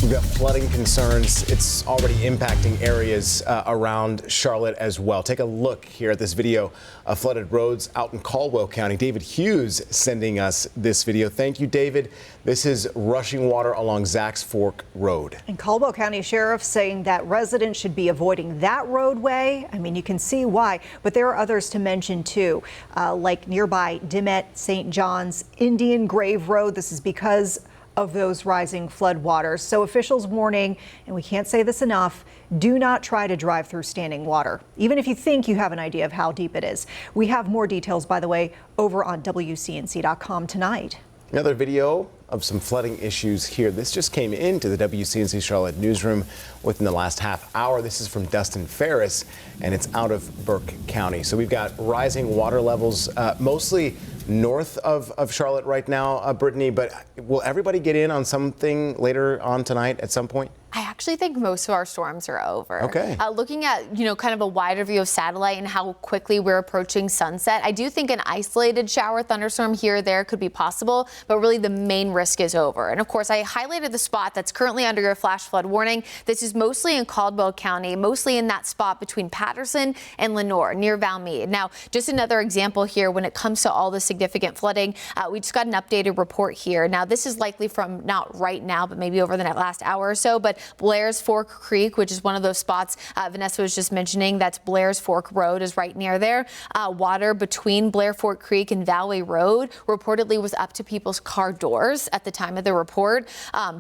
We've got flooding concerns. It's already impacting areas around Charlotte as well. Take a look here at this video of flooded roads out in Caldwell County. David Hughes sending us this video. Thank you, David. This is rushing water along Zacks Fork Road. And Caldwell County Sheriff saying that residents should be avoiding that roadway. I mean, you can see why, but there are others to mention too, like nearby Dimet, St. John's, Indian Grave Road. This is because of those rising floodwaters. So officials warning, and we can't say this enough, do not try to drive through standing water, even if you think you have an idea of how deep it is. We have more details, by the way, over on WCNC.com tonight. Another video of some flooding issues here. This just came into the WCNC Charlotte newsroom within the last half hour. This is from Dustin Ferris, and it's out of Burke County. So we've got rising water levels, mostly north of Charlotte right now, Brittany, but will everybody get in on something later on tonight at some point? I actually think most of our storms are over. Okay. Looking at, kind of a wider view of satellite and how quickly we're approaching sunset, I do think an isolated shower thunderstorm here or there could be possible, but really the main risk is over. And of course, I highlighted the spot that's currently under your flash flood warning. This is mostly in Caldwell County, mostly in that spot between Patterson and Lenoir, near Valmead. Now, just another example here when it comes to all the significant flooding, we just got an updated report here. Now, this is likely from not right now, but maybe over the last hour or so, but Blair's Fork Creek, which is one of those spots Vanessa was just mentioning, that's Blair's Fork Road, is right near there. Water between Blair Fork Creek and Valley Road reportedly was up to people's car doors at the time of the report.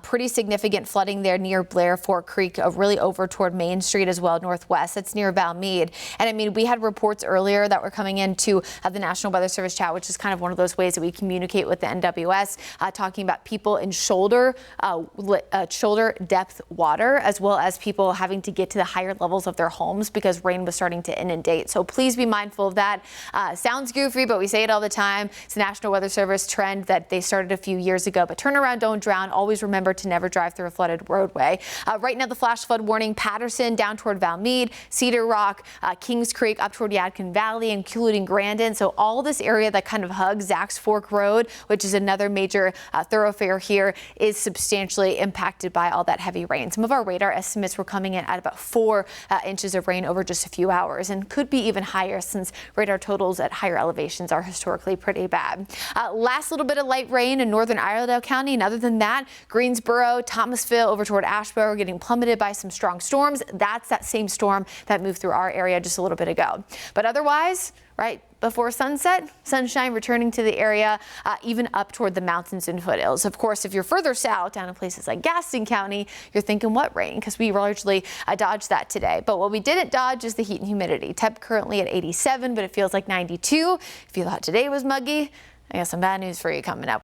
Pretty significant flooding there near Blair Fork Creek, really over toward Main Street as well, northwest. That's near Valmead. And I mean, we had reports earlier that were coming into the National Weather Service chat, which is kind of one of those ways that we communicate with the NWS, talking about people in shoulder depth water, as well as people having to get to the higher levels of their homes because rain was starting to inundate. So please be mindful of that. Sounds goofy, but we say it all the time. It's a National Weather Service trend that they started a few years ago, but turn around, don't drown. Always remember to never drive through a flooded roadway. Right now, the flash flood warning, Patterson down toward Valmead, Cedar Rock, Kings Creek up toward Yadkin Valley, including Grandin. So all this area that kind of hugs Zacks Fork Road, which is another major thoroughfare here, is substantially impacted by all that heavy rain. Some of our radar estimates were coming in at about 4 inches of rain over just a few hours, and could be even higher since radar totals at higher elevations are historically pretty bad. Last little bit of light rain in northern Iredell County, and other than that, Greensboro, Thomasville over toward Asheboro getting plummeted by some strong storms. That's that same storm that moved through our area just a little bit ago. But otherwise, right before sunset, sunshine returning to the area, even up toward the mountains and foothills. Of course, if you're further south down in places like Gaston County, you're thinking what rain? Because we largely dodged that today. But what we didn't dodge is the heat and humidity. Temp currently at 87, but it feels like 92. If you thought today was muggy, I got some bad news for you coming up.